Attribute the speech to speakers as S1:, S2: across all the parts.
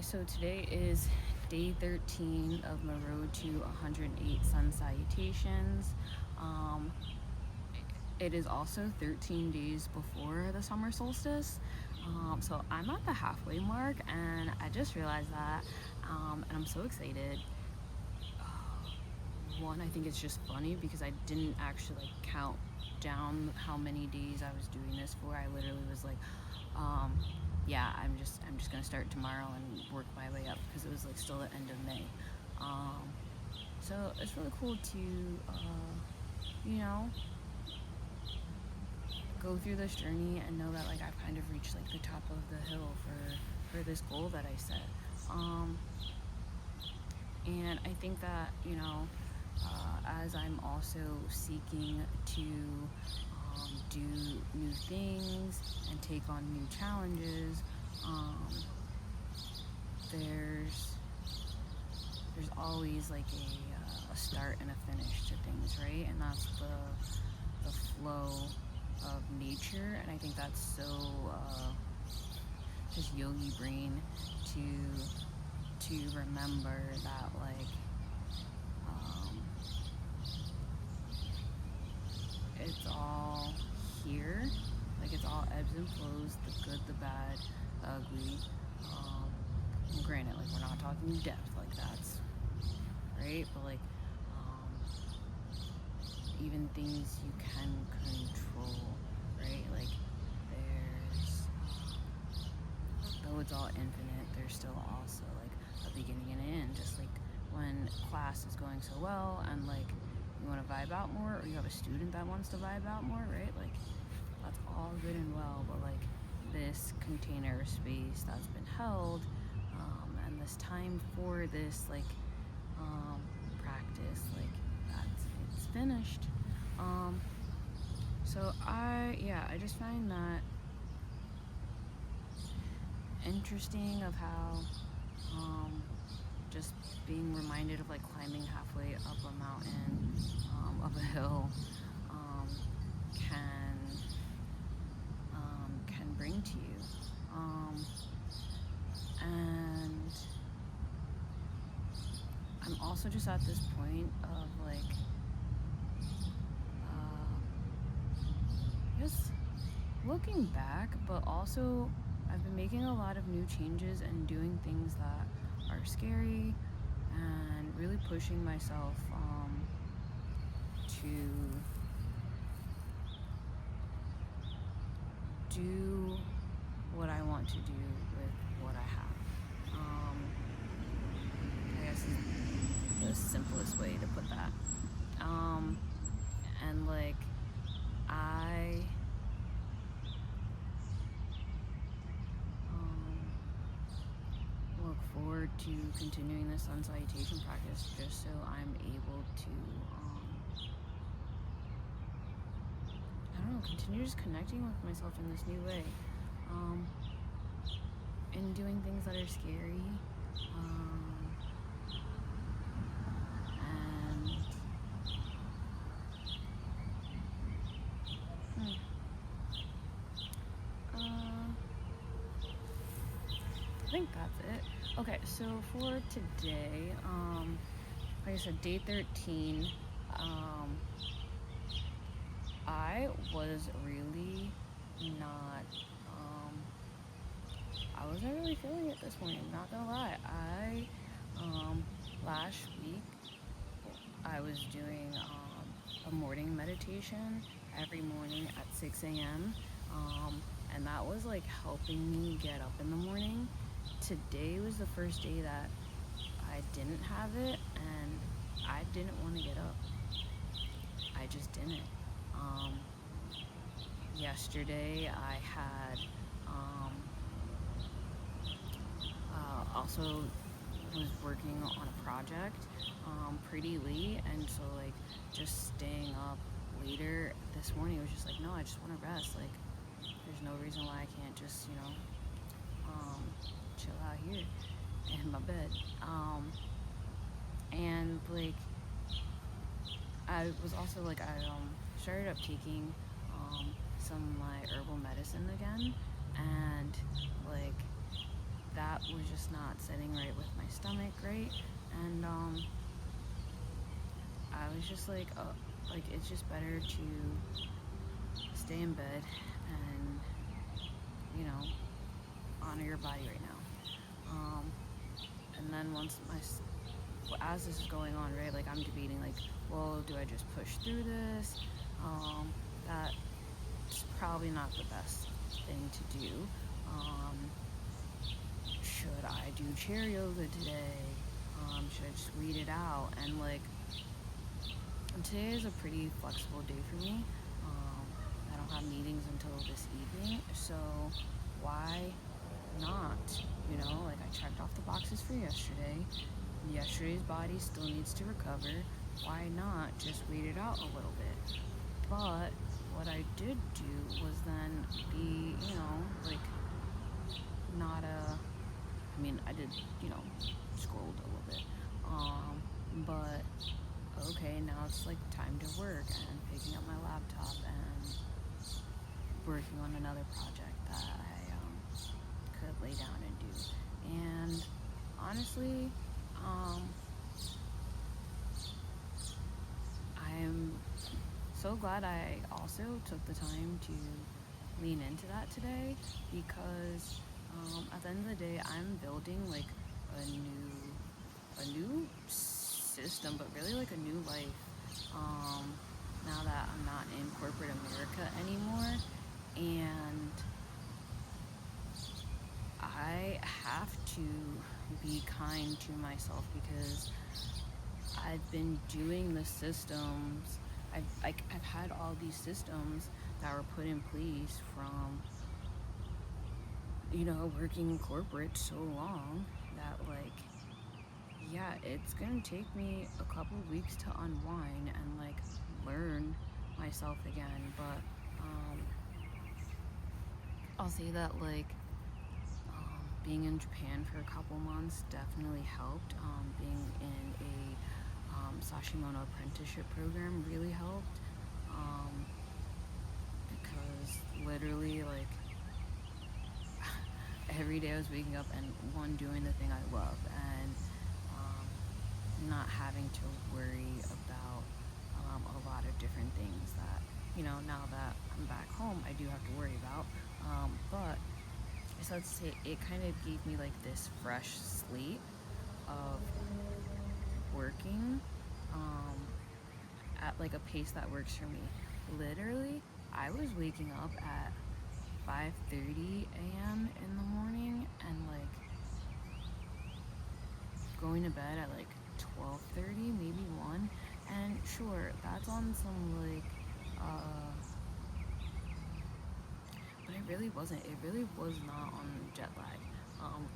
S1: So today is day 13 of my road to 108 Sun Salutations. Um, it is also 13 days before the Summer Solstice. So I'm at the halfway mark and I just realized that and I'm so excited. One, I think it's just funny because I didn't actually count down how many days I was doing this for. I literally was like, yeah, I'm just gonna start tomorrow and work my way up because it was still the end of May. So it's really cool to you know go through this journey and know that I've kind of reached the top of the hill for this goal that I set. And I think that as I'm also seeking to do new things and take on new challenges, there's always a start and a finish to things, right? And that's the flow of nature, and I think that's so just yogi brain to remember that it's all here, it's all ebbs and flows, the good, the bad, the ugly. Granted, we're not talking depth, that's right, but even things you can control, right? There's, though it's all infinite, there's still also a beginning and an end. Just when class is going so well and you want to vibe out more, or you have a student that wants to vibe out more, right? That's all good and well, but this container space that's been held, and this time for this practice, it's finished. So I just find that interesting of how just being reminded of climbing halfway up a mountain, up a hill, can bring to you. And I'm also just at this point of just looking back, but also I've been making a lot of new changes and doing things that are scary and really pushing myself to do what I want to do with what I have. I guess is the simplest way to put that. And I look forward to continuing this Sun Salutation practice just so I'm able to continue just connecting with myself in this new way, and doing things that are scary, and I think that's it. Okay, so for today, like I said, day 13, I was really not, I wasn't really feeling it this morning, not gonna lie. Last week, I was doing a morning meditation every morning at 6 a.m., and that was helping me get up in the morning. Today was the first day that I didn't have it, and I didn't want to get up. I just didn't. Yesterday I had also was working on a project pretty late, and so just staying up later this morning was just no, I just want to rest. There's no reason why I can't just chill out here in my bed. And I was also I started up taking some of my herbal medicine again, and that was just not sitting right with my stomach, right? And I was just like, it's just better to stay in bed and, you know, honor your body right now. And then as this is going on, right, like I'm debating, like, well, do I just push through this? That's probably not the best thing to do. Should I do chair yoga today? Should I just read it out? And like, today is a pretty flexible day for me. I don't have meetings until this evening, so why not? You know, like I checked off the boxes for yesterday. Yesterday's body still needs to recover. Why not just read it out a little bit? But what I did do was then be, you know, like I did, you know, scrolled a little bit. But okay, now it's like time to work and picking up my laptop and working on another project that I could lay down and do. And honestly, I'm so glad I also took the time to lean into that today, because at the end of the day, I'm building like a new system, but really like a new life. Now that I'm not in corporate America anymore, and I have to be kind to myself, because I've been doing the systems. I've had all these systems that were put in place from, you know, working in corporate so long that, like, yeah, it's gonna take me a couple weeks to unwind and like learn myself again. But I'll say that, like, being in Japan for a couple months definitely helped. Being in a Sashimono apprenticeship program really helped, because literally, like, every day I was waking up and doing the thing I love, and not having to worry about a lot of different things that, you know, now that I'm back home, I do have to worry about. But so I'd say it kind of gave me like this fresh slate of working at like a pace that works for me. Literally, I was waking up at 5:30 a.m. in the morning and like going to bed at like 12:30, maybe 1. And sure, that's on some like but it really wasn't. It really was not on jet lag,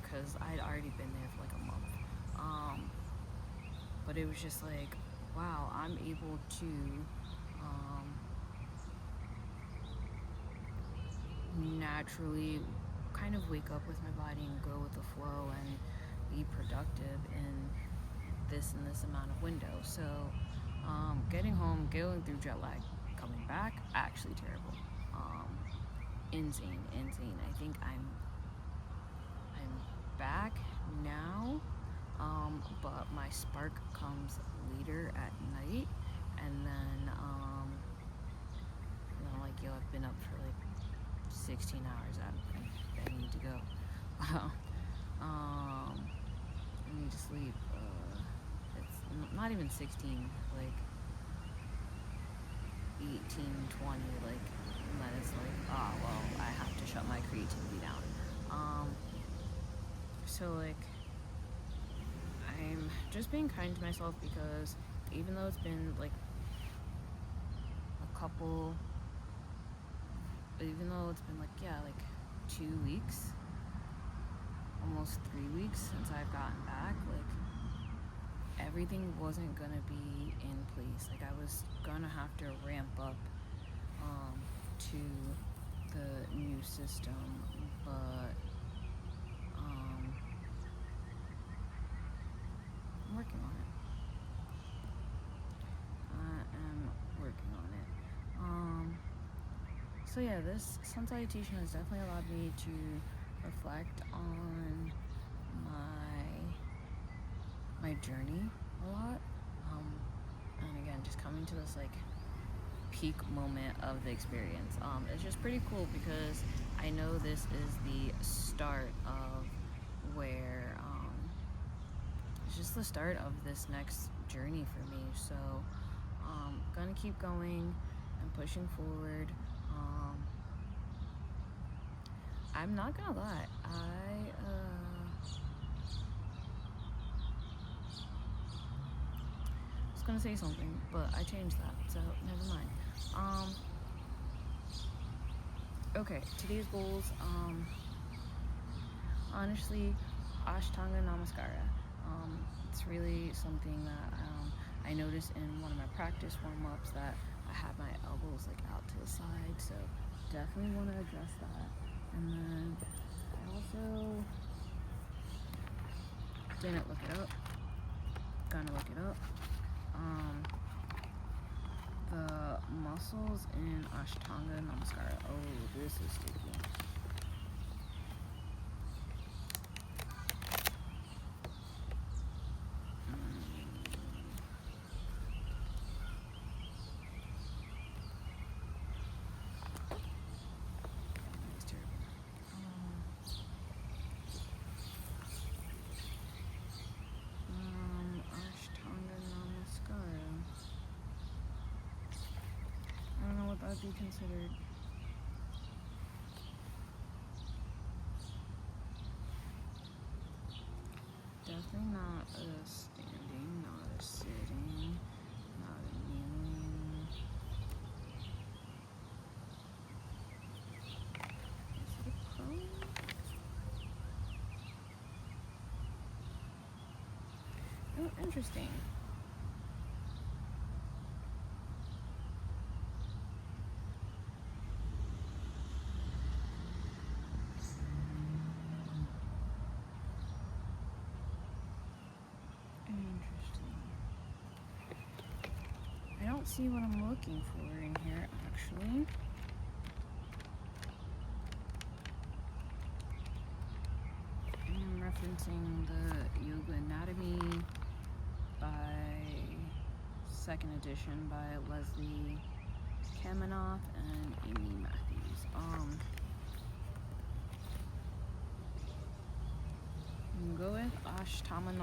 S1: because I'd already been there for like a month. But it was just like, wow, I'm able to naturally kind of wake up with my body and go with the flow and be productive in this amount of window. So getting home, going through jet lag, coming back, actually terrible. Insane. I think I'm back now, but my spark comes later at night, and then like, yo, I've been up for like 16 hours. I need to go. I need to sleep. It's not even 16, like 18, 20, like, and then it's like, oh, well, I have to shut my creativity down. So, like, I'm just being kind to myself, because even though it's been, like, like 2 weeks, almost 3 weeks since I've gotten back, like, everything wasn't gonna be in place. Like, I was gonna have to ramp up to the new system, but I'm working on it. I am working on it. So yeah, this Sun Salutation has definitely allowed me to reflect on my journey a lot. And again, just coming to this like peak moment of the experience. It's just pretty cool because I know this is the start of where it's just the start of this next journey for me. So gonna keep going and pushing forward. I'm not gonna lie, I was gonna say something, but I changed that, so never mind. Okay, today's goals, honestly, Ashtanga Namaskara. It's really something that I noticed in one of my practice warm-ups that I had my elbows like out to the side, so definitely want to address that. And then I also didn't look it up, gonna look it up. The muscles in Ashtanga Namaskara. Oh, this is sticky. That would be considered. Definitely not a standing, not a sitting, not a kneeling. Is it a prone? Oh, interesting. I don't see what I'm looking for in here, actually. I'm referencing the Yoga Anatomy by 2nd edition by Leslie Kaminoff and Amy Matthews. I'm gonna go with Ashtanga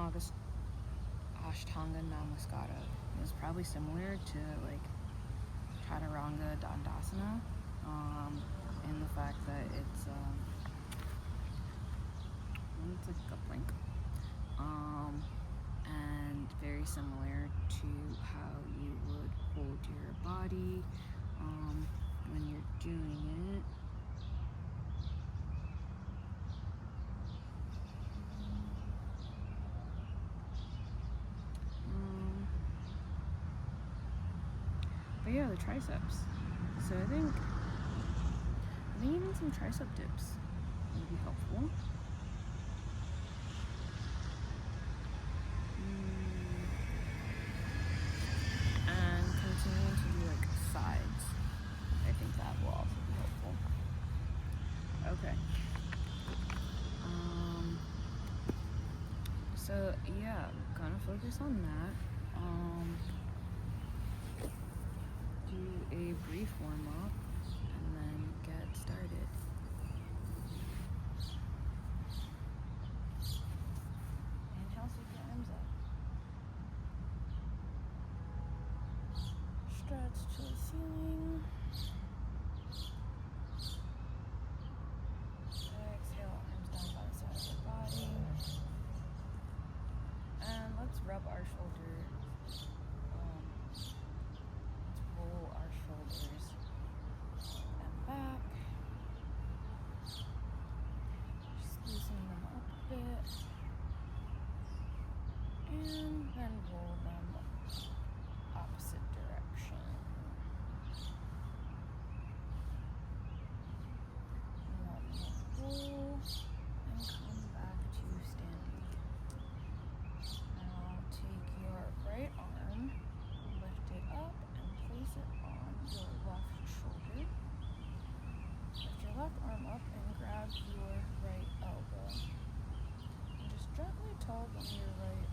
S1: Namaskara. It's probably similar to like Chaturanga Dandasana, in the fact that it's like a plank, and very similar to how you would hold your body when you're doing it. But yeah, the triceps. So I think even some tricep dips would be helpful. And continuing to do like sides. I think that will also be helpful. Okay. So yeah, I'm gonna focus on that. Do a brief warm up and then get started. Inhale, sweep your arms up. Stretch to the ceiling. Exhale, arms down by the side of your body. And let's rub our shoulders. Let's roll our shoulders and back. Just loosen them up a bit. And then roll them opposite direction. One more roll and come back to standing. Now take your right arm, lift it up and place it on your left shoulder. Lift your left arm up and grab your right elbow. And just gently tug on your right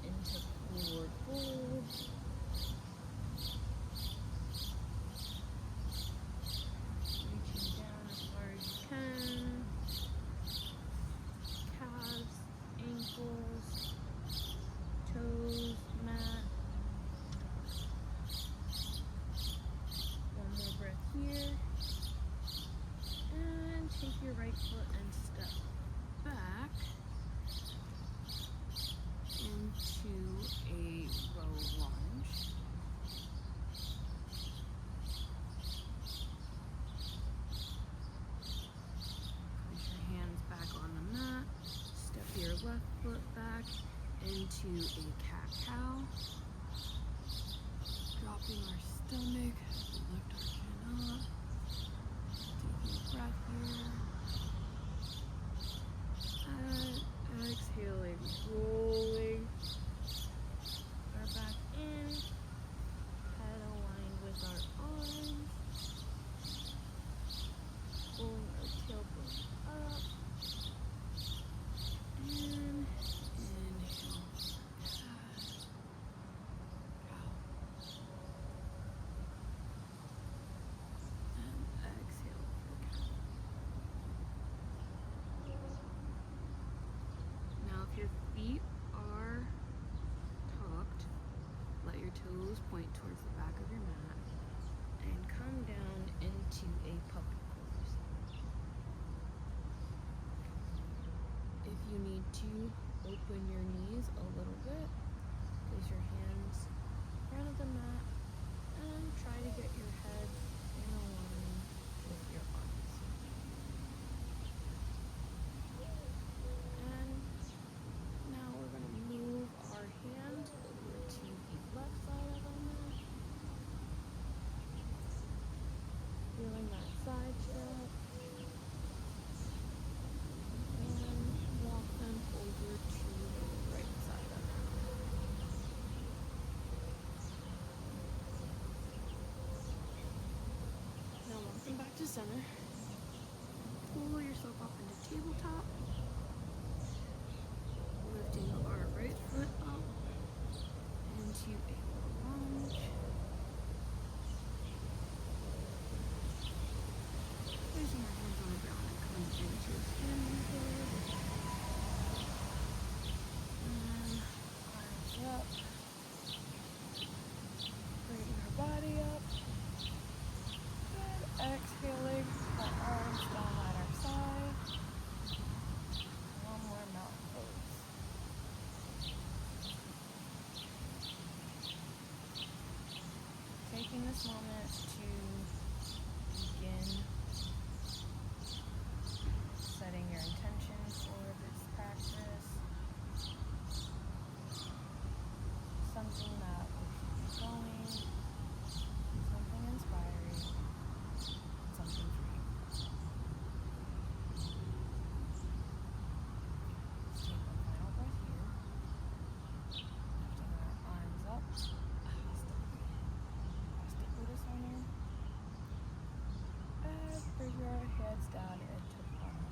S1: into forward fold. Reaching down as far as you can. Calves, ankles, toes, mat. One more breath here. And take your right foot and step back into a low lunge. Place your hands back on the mat. Step your left foot back into a cat-cow. Dropping our stomach, lift our chin up. Taking a breath here. And exhaling, rolling our back in. Head aligned with our arms. Pulling our tailbone up. And inhale. Your feet are tucked. Let your toes point towards the back of your mat and come down into a puppy pose. If you need to, open your knees a little bit. Place your hands in front of the mat and try to get your head in line with your arms. Now we're going to move our hand over to the left side of our mat. Feeling that side stretch. And walk them over to the right side of our mat. Now walk them back to center. Pull yourself up into tabletop. Lifting our right foot up into a low lunge. Placing our hands on the ground and coming into a standing pose. And arms up. Bringing our body up. And exhaling our arms down at our side. One more mountain pose. Taking this moment to begin setting your intention for this practice. Something that will keep you going, something inspiring, something for you. Let's take one final breath here. Lifting our arms up. Bring your heads down into Pranayama.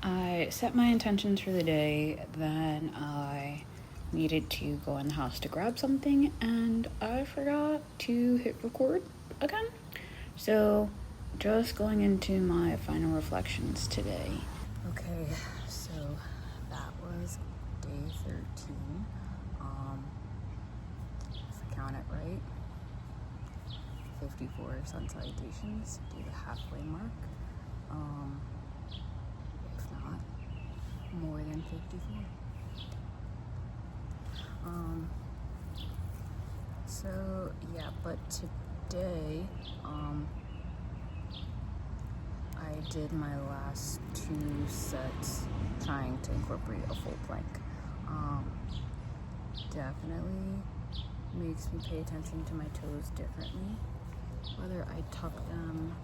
S1: I set my intentions for the day, then I needed to go in the house to grab something, and I forgot to hit record again. So, just going into my final reflections today. Okay, so that was day 13. If I count it right, 54 Sun Salutations, do the halfway mark. If not, more than 54. So yeah, but today, I did my last 2 sets trying to incorporate a full plank. Definitely makes me pay attention to my toes differently, whether I tuck them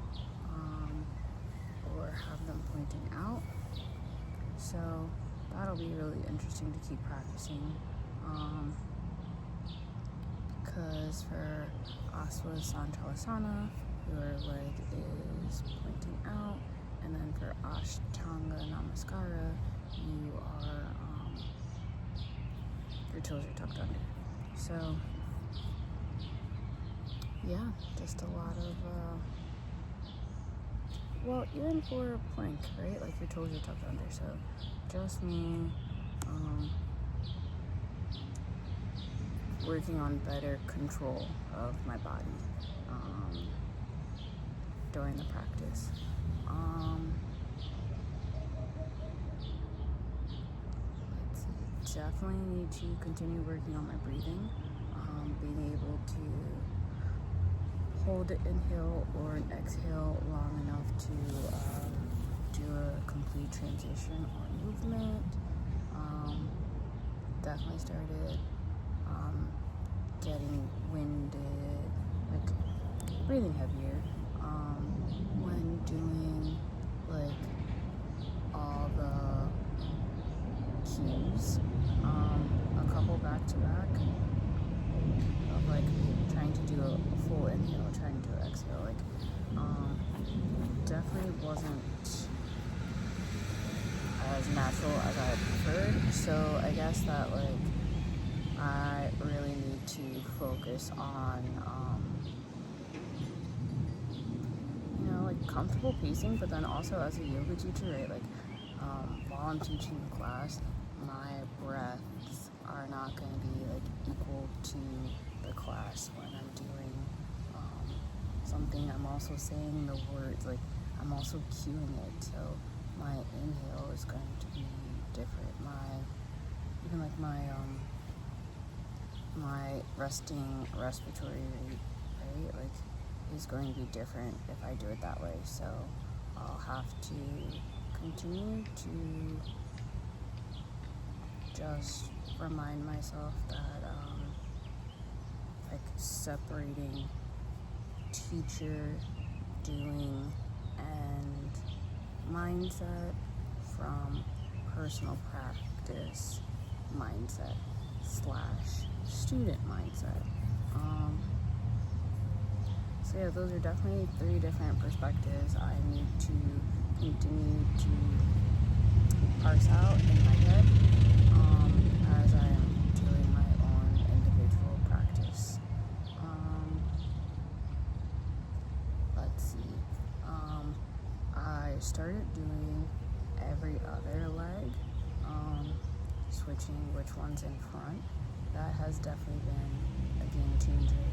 S1: or have them pointing out. So that'll be really interesting to keep practicing. Because for Sun Salutations, your leg is pointing out And then for Ashtanga Namaskara, your toes are tucked under. So, yeah, just a lot of, well, even for a plank, right? Like your toes are tucked under. So, just me working on better control of my body during the practice. Let's see. Definitely need to continue working on my breathing. Being able to hold an inhale or an exhale long enough to do a complete transition or movement. Definitely started getting winded, like breathing heavier when doing like all the cues, a couple back to back of like trying to do a full inhale, trying to exhale, like definitely wasn't as natural as I preferred. So I guess that like I really need to focus on like comfortable pacing, but then also as a yoga teacher, right, like while I'm teaching the class, my breaths are not going to be like equal to the class when I'm doing something. I'm also saying the words, like I'm also cueing it, so my inhale is going to be different. My resting respiratory rate, right, like is going to be different if I do it that way. So I'll have to continue to just remind myself that like separating teacher doing and mindset from personal practice mindset / student mindset. So yeah, those are definitely 3 different perspectives I need to continue to parse out in my head as I am doing my own individual practice. Let's see. I started doing every other leg, switching which one's in front. That has definitely been a game changer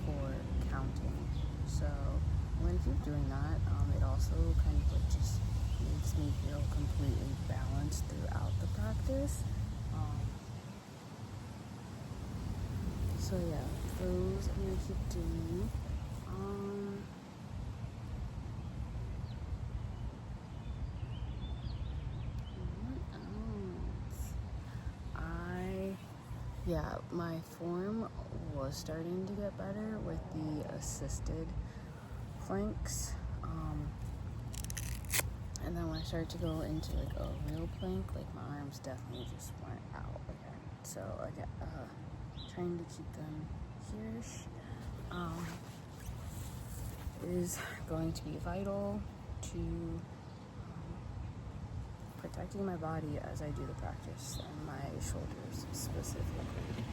S1: for counting. So I'm going to keep doing that. It also kind of like just makes me feel completely balanced throughout the practice. So yeah, those I'm going to keep doing. Yeah, my form was starting to get better with the assisted planks. And then when I started to go into like a real plank, like my arms definitely just went out again. So I got trying to keep them here-ish is going to be vital to protecting my body as I do the practice and my shoulders specifically.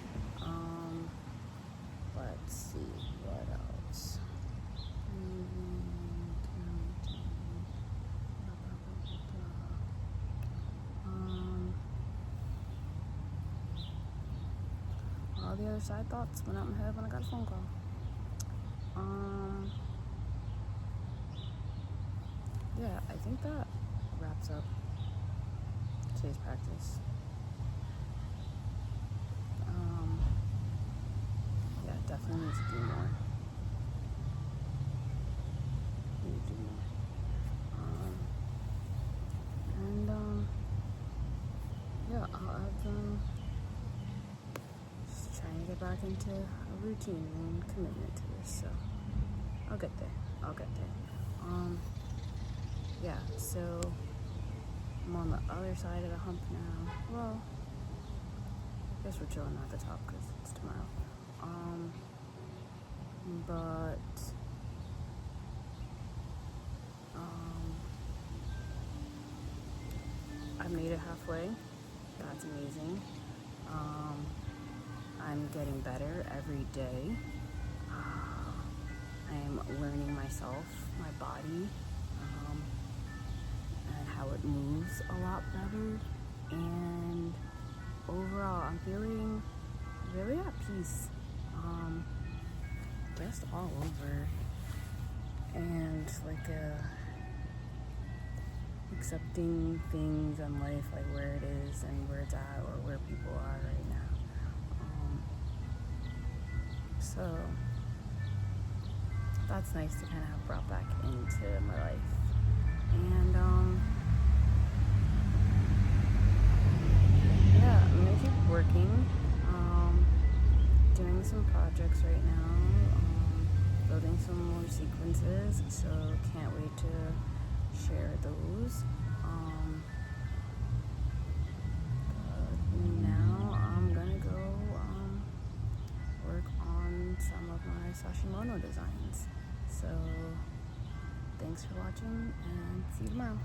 S1: Let's see what else. All the other side thoughts went out in my head when I got a phone call. Yeah, I think that wraps up today's practice. Yeah, definitely need to do more. Yeah, I'll have them just trying to get back into a routine and commitment to this. So I'll get there. Yeah, so I'm on the other side of the hump now. Well, I guess we're chilling at the top because it's tomorrow. But made it halfway. That's amazing. I'm getting better every day. I am learning myself, my body, and how it moves a lot better. And overall, I'm feeling really at peace. Just all over. And like accepting things in life, like where it is and where it's at, or where people are right now. So that's nice to kind of have brought back into my life. And yeah, I'm gonna keep working, doing some projects right now, building some more sequences, so can't wait to share those. Now I'm gonna go work on some of my Sashimono designs. So thanks for watching, and see you tomorrow.